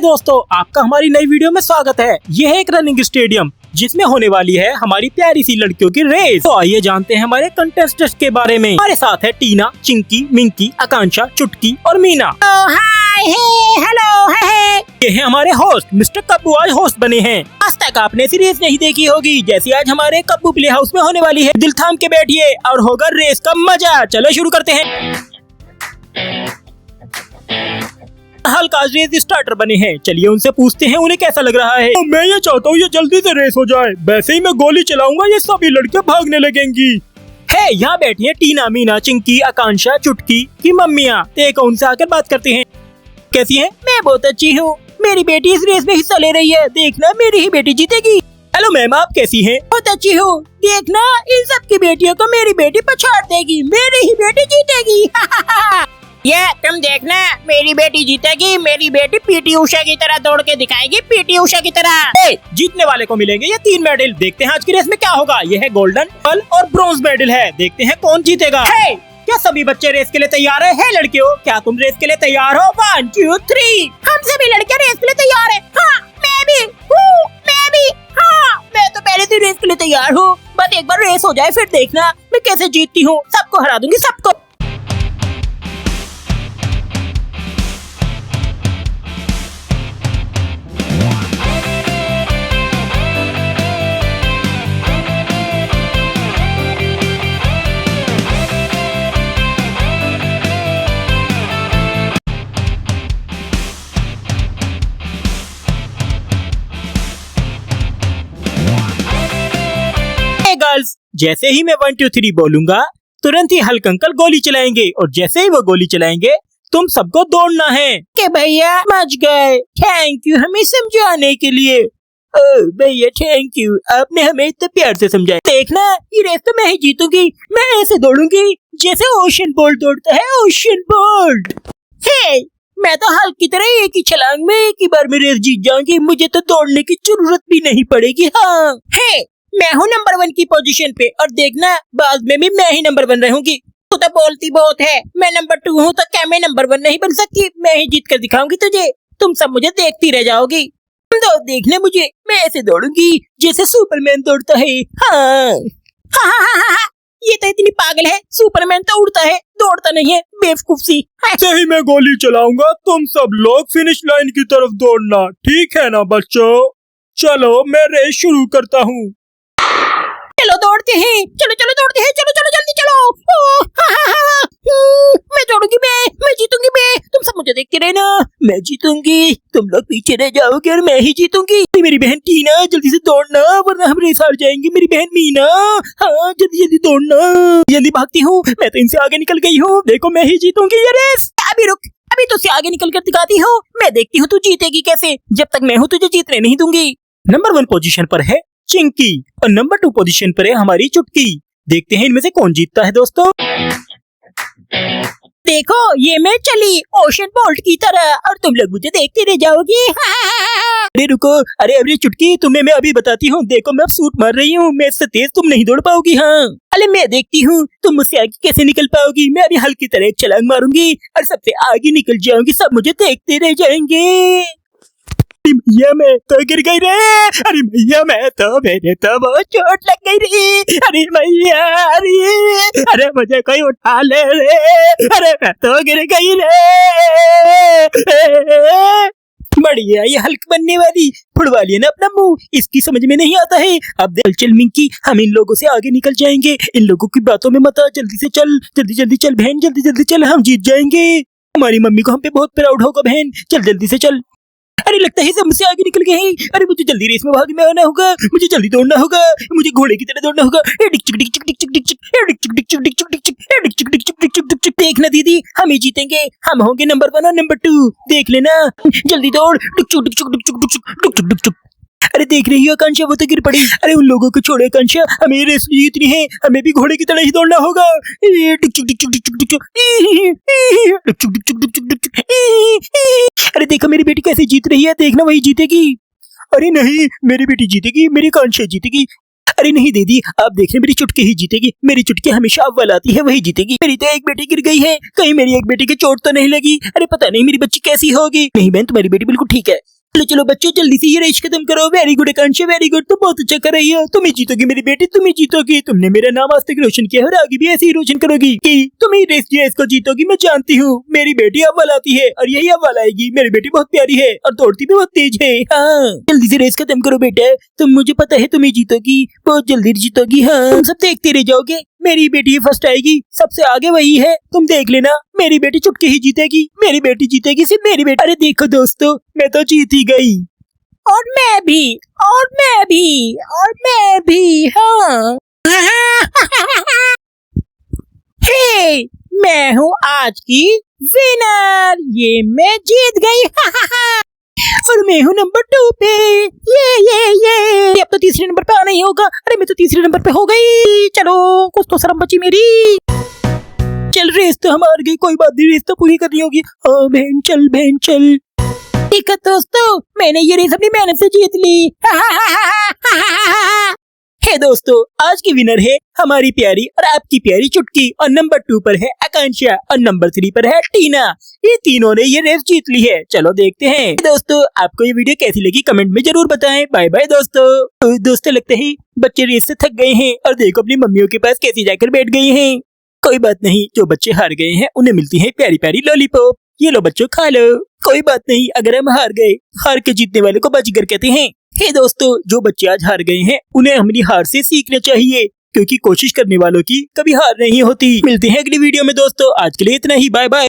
दोस्तों, आपका हमारी नई वीडियो में स्वागत है। ये है एक रनिंग स्टेडियम जिसमें होने वाली है हमारी प्यारी सी लड़कियों की रेस। तो आइए जानते हैं हमारे कंटेस्टेंट्स के बारे में। हमारे साथ है टीना, चिंकी, मिंकी, आकांक्षा, चुटकी और मीना। हाय हेलो है। ये है हमारे होस्ट मिस्टर कब्बू आज होस्ट बने हैं। आज तक आपने सीरीज नहीं देखी होगी, जैसी आज हमारे कब्बू प्ले हाउस में होने वाली है। दिल थाम के बैठिए और होगा रेस का मजा। चलो शुरू करते हैं। हल्का रेस स्टार्टर बने हैं, चलिए उनसे पूछते हैं उन्हें कैसा लग रहा है। तो मैं ये चाहता हूँ ये जल्दी से रेस हो जाए, वैसे ही मैं गोली चलाऊंगा, ये सभी लड़कियां भागने लगेंगी। है यहाँ बैठी है टीना, मीना, चिंकी, आकांक्षा, चुटकी की मम्मियाँ। देखो उनसे आकर बात करते हैं। कैसी है? मैं बहुत अच्छी हूँ, मेरी बेटी इस रेस में हिस्सा ले रही है, देखना मेरी ही बेटी जीतेगी। हेलो मैम, आप कैसी हैं? बहुत अच्छी हूँ, देखना इन सब की बेटियों को मेरी बेटी पछाड़ देगी, मेरी ही बेटी जीतेगी। ये तुम देखना मेरी बेटी जीतेगी, मेरी बेटी पीटी उषा की तरह दौड़ के दिखाएगी, पीटी उषा की तरह। जीतने वाले को मिलेंगे ये 3 मेडल। देखते हैं आज की रेस में क्या होगा। ये है गोल्डन, पर्ल और ब्रॉन्ज मेडल है। देखते हैं कौन जीतेगा। क्या सभी बच्चे रेस के लिए तैयार है लड़कियों? क्या तुम रेस के लिए तैयार हो? 1 2 3। हम सभी लड़कियां रेस के लिए तैयार है। हाँ, मैं भी हूँ, मैं भी। हाँ, मैं तो पहले से रेस के लिए तैयार हूँ, बस एक बार रेस हो जाए फिर देखना मैं कैसे जीतती हूँ। सबको हरा दूंगी, सबको। गर्ल्स, जैसे ही मैं 1 2 3 बोलूंगा तुरंत ही हल्क अंकल गोली चलाएंगे और जैसे ही वो गोली चलाएंगे तुम सबको दौड़ना है। के भैया समझ गए, थैंक यू हमें समझाने के लिए। भैया थैंक यू, आपने हमें इतने प्यार से समझाया। देखना ये रेस तो मैं ही जीतूंगी, मैं ऐसे दौड़ूंगी जैसे ओशन बोल्ट दौड़ता है, ओशन बोल्ट। हे, मैं तो हल्क की तरह एक ही छलांग में एक ही बार में रेस जीत जाऊंगी, मुझे तो दौड़ने की जरूरत भी नहीं पड़ेगी। हाँ, हे, मैं हूँ नंबर 1 की पोजीशन पे और देखना बाद में भी मैं ही नंबर 1 रहूंगी। तू तो बोलती बहुत है, मैं नंबर 2 हूँ तो क्या मैं नंबर 1 नहीं बन सकती? मैं ही जीत कर दिखाऊंगी तुझे, तुम सब मुझे देखती रह जाओगी। तुम तो देखने मुझे, मैं ऐसे दौड़ूंगी जैसे सुपरमैन दौड़ता है। हाँ हाँ हाँ हाँ हाँ, ये तो इतनी पागल है, सुपरमैन तो उड़ता है दौड़ता नहीं है, बेवकूफ सी। ऐसे ही मैं गोली चलाऊंगा, तुम सब लोग फिनिश लाइन की तरफ दौड़ना, ठीक है ना बच्चों? चलो मैं रेस शुरू करता हूँ। चलो दौड़ते हैं, चलो चलो दौड़ते हैं, चलो चलो जल्दी चलो। मैं दौड़ूंगी, मैं जीतूंगी, मैं। तुम सब मुझे देखते रहना, मैं जीतूंगी, तुम लोग पीछे रह जाओगे और मैं ही जीतूंगी। मेरी बहन टीना जल्दी से दौड़ना वरना हम रेस हार जाएंगे। मेरी बहन मीना, हाँ जल्दी जल्दी दौड़ना। जल्दी भागती हूँ, मैं तो इनसे आगे निकल गई हूँ, देखो मैं ही जीतूंगी ये रेस। अभी रुक, अभी तुझसे आगे निकल कर दिखाती हूँ, मैं देखती हूँ तू जीतेगी कैसे। जब तक मैं हूँ तुझे जीतने नहीं दूंगी। नंबर 1 पोजीशन पर है चिंकी और नंबर 2 पोजीशन पर है हमारी चुटकी। देखते हैं इनमें से कौन जीतता है दोस्तों। देखो ये मैं चली ओशन बोल्ट की तरह और तुम लोग मुझे देखते रह जाओगे। अरे रुको, अरे चुटकी तुम्हें मैं अभी बताती हूँ। देखो मैं अब सूट मार रही हूँ, मैं इससे तेज तुम नहीं दौड़ पाओगी। हाँ, अरे मैं देखती हूँ तुम मुझसे आगे कैसे निकल पाओगी। मैं अभी हल्की तरह एक छलांग मारूंगी और सबसे आगे निकल जाऊंगी, सब मुझे देखते रह जाएंगे। भैया मैं तो गिर गई रे, अरे भैया मैं तो, मेरे तो बहुत चोट लग गई रे, अरे भैया, अरे मुझे कोई उठा ले रे, अरे मैं तो गिर गई रे। बढ़िया, ये हल्क बनने वाली फुड़वाली है ना अपना मुंह, इसकी समझ में नहीं आता है। अब देख चल मिंकी, हम इन लोगों से आगे निकल जाएंगे, इन लोगों की बातों में मत आ, जल्दी से चल, जल्दी जल्दी चल बहन, जल्दी जल्दी चल, हम जीत जाएंगे। हमारी मम्मी को हम पे बहुत प्राउड होगा बहन, चल जल्दी से चल। अरे लगता है सब मुझसे आगे निकल गए हैं। अरे मुझे जल्दी रेस में भाग में आना होगा, मुझे जल्दी दौड़ना होगा, मुझे घोड़े की तरह दौड़ना होगा। देखना दीदी, हम ही जीतेंगे, हम होंगे नंबर 1 और नंबर 2, देख लेना। जल्दी दौड़। अरे देख रही हो आकांक्षा, वो तो गिर पड़ी। अरे उन लोगों को छोड़े आकांक्षा, हमें रेस जीतनी है, हमें भी घोड़े की तरह ही दौड़ना होगा। अरे देखो मेरी बेटी कैसे जीत रही है, देखना वही जीतेगी। अरे नहीं, मेरी बेटी जीतेगी, मेरी आकांक्षा जीतेगी। अरे नहीं दीदी, आप देख रहे मेरी चुटकी ही जीतेगी। मेरी चुटकी हमेशा अव्वल आती है, वही जीतेगी। मेरी तो एक बेटी गिर गई है, कहीं मेरी एक बेटी की चोट तो नहीं लगी। अरे पता नहीं मेरी बच्ची कैसी होगी। नहीं बहन, तुम्हारी बेटी बिल्कुल ठीक है। चलो चलो बच्चों, जल्दी से ये रेस खत्म करो। वेरी गुड आकांक्षा, वेरी गुड, तुम बहुत अच्छा कर रही हो। तुम ही जीतोगी मेरी बेटी, तुम ही जीतोगी। तुमने मेरा नाम आज तक रोशन किया है और आगे भी ऐसे ही रोशन करोगी कि तुम ही रेस को जीतोगी। मैं जानती हूँ मेरी बेटी अव्वल आती है और यही अव्वल आएगी। मेरी बेटी बहुत प्यारी है और दौड़ती भी बहुत तेज है। हाँ, जल्दी से रेस खत्म करो बेटा, तुम, मुझे पता है तुम ही जीतोगी, बहुत जल्दी जीतोगी। हाँ, तुम सब देखते रह जाओगे, मेरी बेटी फर्स्ट आएगी, सबसे आगे वही है। तुम देख लेना, मेरी बेटी चुटकी ही जीतेगी। मेरी बेटी जीतेगी, सिर्फ मेरी बेटी। अरे देखो दोस्तों, मैं तो जीत ही गई। और मैं भी, और मैं भी, और मैं भी। हाँ हे, मैं हूँ आज की विनर, ये मैं जीत गई। और मैं हूँ नंबर 2 पे। ये अब तो तीसरे नंबर पे आना ही होगा। अरे मैं तो तीसरे नंबर पे हो गई। चलो, कुछ तो शर्म बची मेरी। चल, रेस तो हम हार गई, कोई बात नहीं, रेस तो पूरी करनी होगी। हाँ बहन चल, बहन चल। ठीक है दोस्तों, मैंने ये रेस अपनी मेहनत से जीत ली। हे दोस्तों, आज की विनर है हमारी प्यारी और आपकी प्यारी चुटकी, और नंबर 2 पर है आकांक्षा और नंबर 3 पर है टीना। ये तीनों ने ये रेस जीत ली है। चलो देखते हैं। दोस्तों, आपको ये वीडियो कैसी लगी कमेंट में जरूर बताएं। बाय बाय दोस्तों। दोस्तों, लगता है बच्चे रेस से थक गए हैं और देखो अपनी मम्मियों के पास कैसे जाकर बैठ गए हैं। कोई बात नहीं, जो बच्चे हार गए हैं उन्हें मिलती है प्यारी प्यारी लॉलीपॉप। ये लो बच्चों, खा लो। कोई बात नहीं, अगर हम हार गए, हार के जीतने वाले को बाजीगर कहते हैं। हे दोस्तों, जो बच्चे आज हार गए हैं उन्हें हमारी हार से सीखना चाहिए, क्योंकि कोशिश करने वालों की कभी हार नहीं होती। मिलते हैं अगली वीडियो में दोस्तों, आज के लिए इतना ही। Bye bye.